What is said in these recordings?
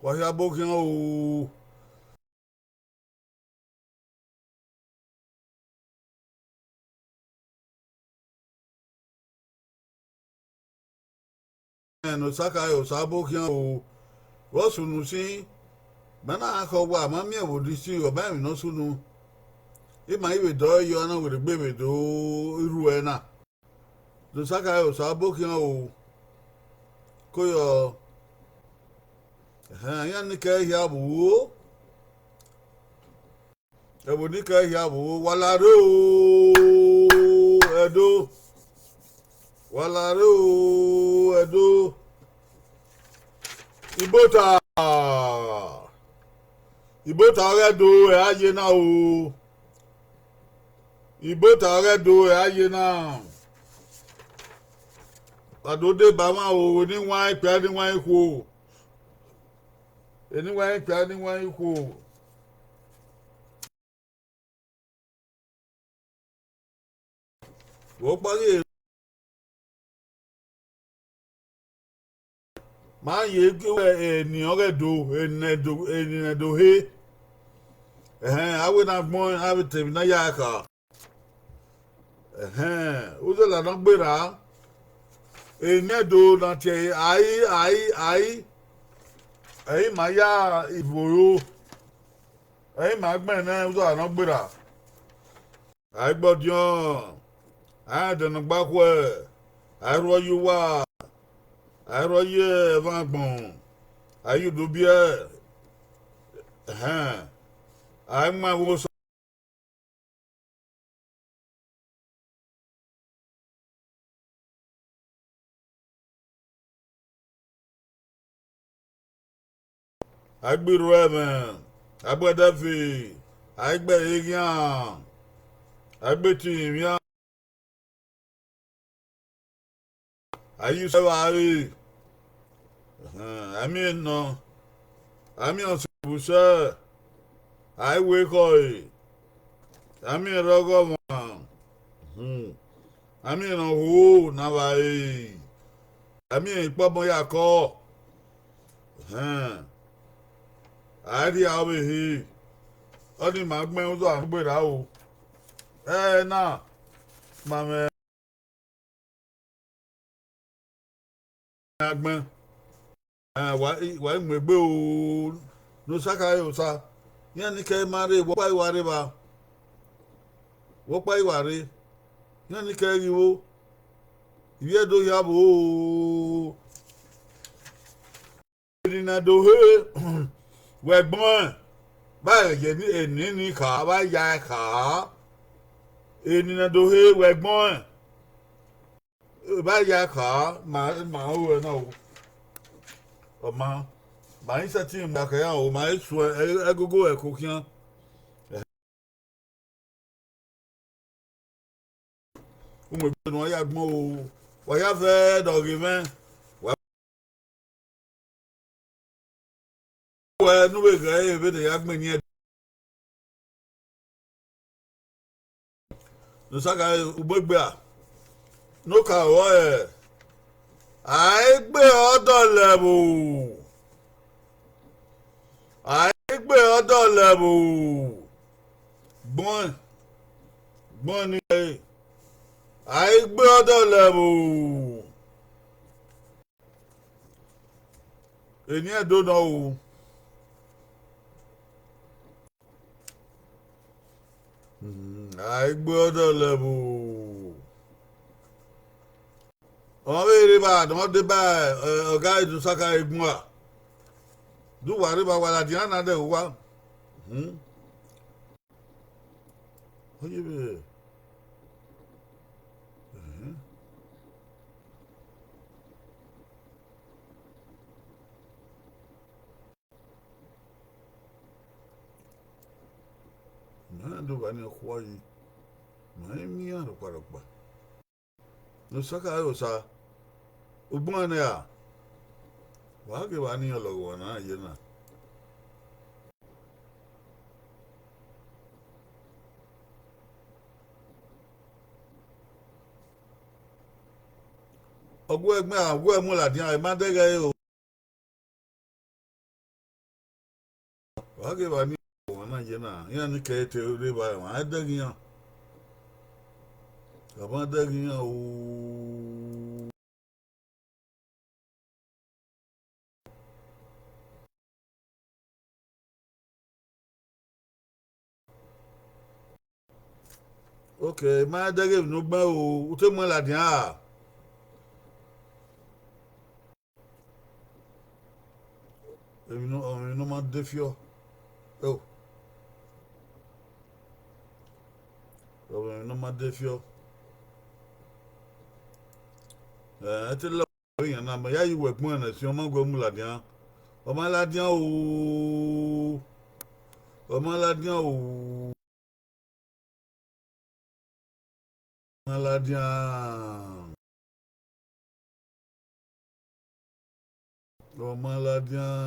Wahia bokin o. No saka yo sabokin o. Rosunu si mana akọwa amami ewodi si ọba mi no sunu. Ima iwe do yo na were gbebe do iru e na. No saka yo sabokin o. Koyo ya ni ka hia bu. Ewodi ka hia bu walare o. Edo. Walare o Edo. Ibota ọrẹ do ẹ ayé náà o. Ibota ọrẹ do ẹ ayé náà. Àdódé bàmá o oníwọ̀n ìpẹ́ níwọ̀n ikú o. Oníwọ̀n ìpẹ́ níwọ̀n ikú o. Wọ́n parí èrè. Máa yẹ kí ènìyàn rẹ̀ do ènìyàn do he. Àwọn náà gbọ́n àwọn tèmi náà yà kà. Ó sọ lànà gbéra. Ènìyàn do náà tiẹ̀ ayé máa yá ìfòró. Ayé máa gbẹ̀ náà ó sọ lànà gbéra. Ayé gbọ́dọ̀ ayé àdànàgbákú ẹ̀ ayé rọ́yú wá. Ayroye evangbon ayudubie ayma wo so agbiru emen agbedafi agbe egian agbeti mian ayu sewari Ami on sebuse ai we koi ami rogo mo ami no hu na vai ami ipo mo ya ko ari awe hi oni ma gbe o so agbera o na ma me agbe wa ngbe o no saka yo sa yan ni ke mare wo pa iware ba wo pa iware yan ni ke riwo iwe do ya bo ni na do he we gbon ba ye ni eni ni ka ba ya ka eni na do he we gbon ba ya ka ma o na o ọmọ màá ń ṣètì ìmọ̀kẹ́yà o màá ń sọ ẹgógó ẹ̀kọ́ kíá. Ọmọ ìgbẹ́ ni wọ́n yà gbọ́n o wọ́n yà fẹ́ dọ̀gì mẹ́. Wọ́n ẹ núwèé gẹ̀ ẹ́ ìbéèrè yà gbẹ̀ ní ẹ̀. Nùsàkà ugbẹ́gbẹ́ à nùkà wọ́ ẹ̀. Àìgbé ọ̀dọ̀ lẹ́bù. Àìgbé ọ̀dọ̀ lẹ́bù. Gbọ́n ni ẹ̀. Àìgbé ọ̀dọ̀ lẹ́bù. Ènìyàn dóná o. Àìgbé ọ̀dọ̀ lẹ́bù. Ọmọ bẹ́ẹ̀ rí bá àdánwò dé bá ọ̀gá ìdúsáká egun wa dúwà rí bá wàlá dìá náà dẹ̀ wá. Ó yẹ bẹ́ẹ̀. Náà dúwà ní ọkọ̀ yìí máa ń mí àrùpàrùpà. Nusaka yo sa ugbone ya wage wani ologo na yena ogwe egbe agwe mu la dia e ma dege o Okay, but I need na. You need to get to the by one. I dug you. I'm dug you. Okay, my dug you no bow. Take my ladia. You know, my defio. Oh, you know, my defio. I tell you, you work more than your man go muladian. Oh, my ladian, oh, my ladian, my ladian. Oh, my ladian.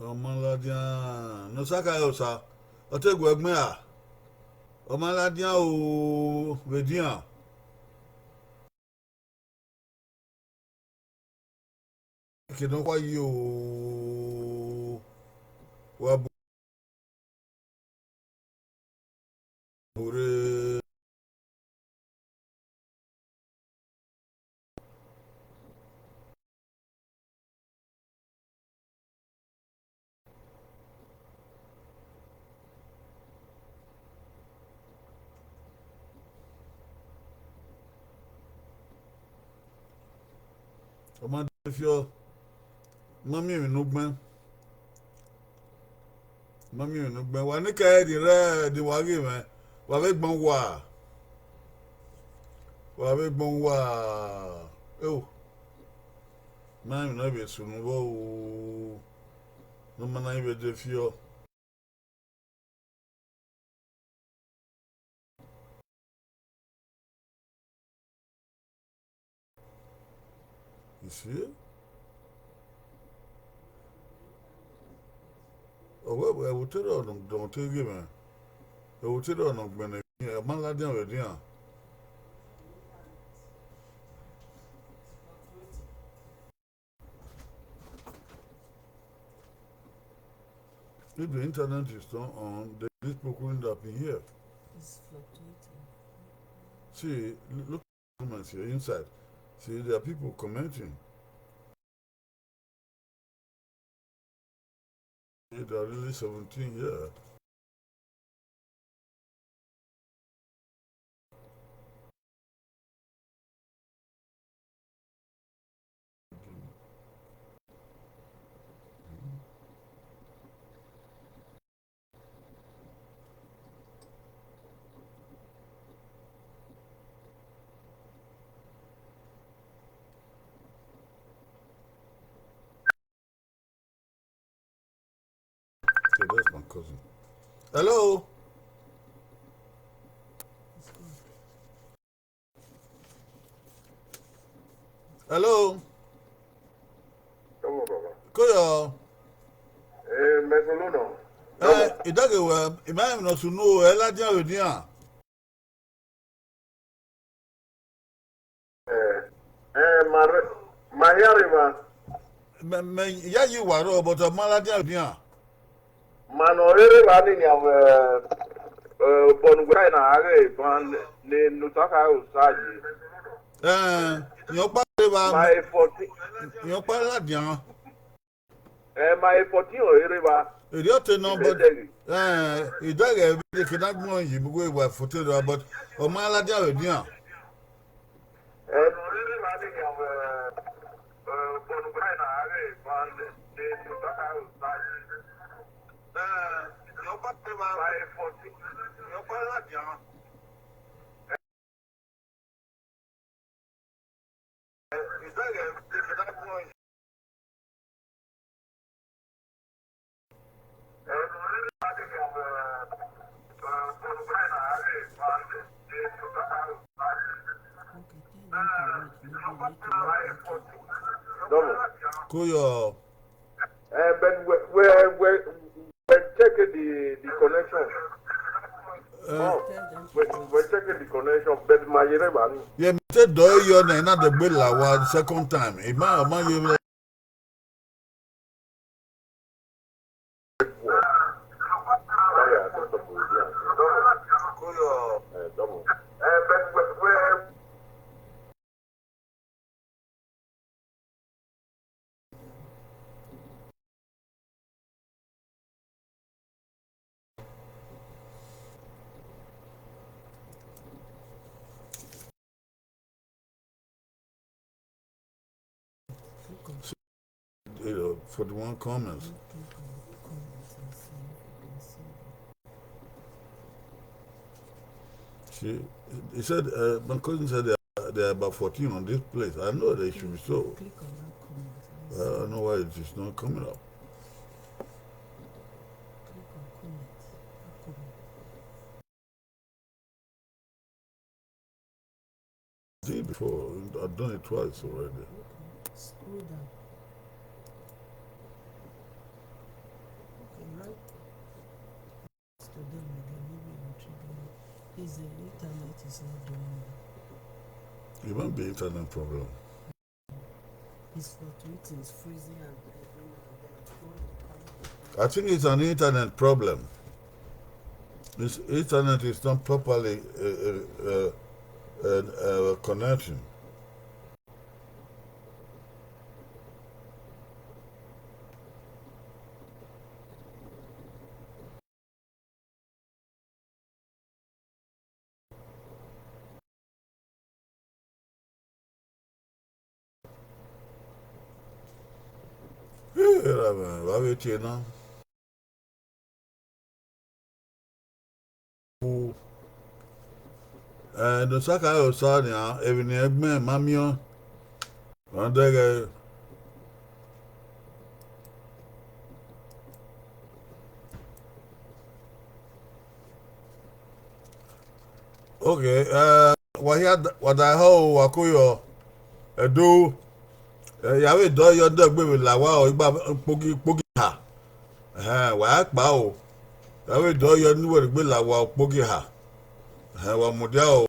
Ọmọladian no saka yo sa otegwu egbe a ọmọladian o redian kìnnà kwa yi o wa bore ọmọdefio mami mi nugben wa ni ka di re di wa ge me wa be gbon wa oh mami no be sunu wo no mana ibe defio. You see? Oh, well, I will tell you, don't tell you, man. I will tell you, when a man like that, with you. If the internet is not on, the people couldn't have been here. It's fluctuating. See, look at the comments here inside. See, there are people commenting. There are really 17 here. Okay, that's my cousin. Hello? Hello? Come on, Baba. Koyo? Mesoluno. Idage we, imam no sunu eladia wedia. Mayarima. Me ya yi waro but maladia wedia. Mano ere bani ni bonugrai na age ban ne nutaka usaji. Yo pa ba My 14. yo pa ladia. My 14 ere ba. Eri ote no but idage we kidagmo yi bugo wa foto but o maladia wedia. Ere bani ni bonugrai na age ban ne nutaka usaji. Yo pa ba My 14. yo pa ladia. Idage we kidagmo yi Okay, tell them to wait. Maybe I need to work. Double. Koyo. But we're checking the connection. We're checking the connection, but my Yerevan. Yeah, me say do you na na the bill la second time. E ma you know, 41 comments. Click on the comments and see if you can see them. He said, my cousin said there are about 14 on this place. I know they should be so. Click on that comment and I don't know why it is not coming up. click on comment. That comment. I did before. I've done it twice already. Okay. Scroll down. Okay, right to them again. Maybe it will trigger you. Please, the internet is not doing well. It might be internet problem. It's fluctuating, it's freezing and every now and then. I think it's an internet problem. This internet is not properly connecting. Why wait here now? The Saka Osania, even the Egme, Mamio, and they okay, what I hold, Wakuyo, do. Yàwé ìdọ́yọ̀ dọ́gbẹ̀rẹ̀ làwa ọ̀ ìgbà pógì hà wàá pa ò yàwé ìdọ́yọ̀ níwọ̀n ìgbé làwa ọ̀ pógì hà wà mùdíà ò.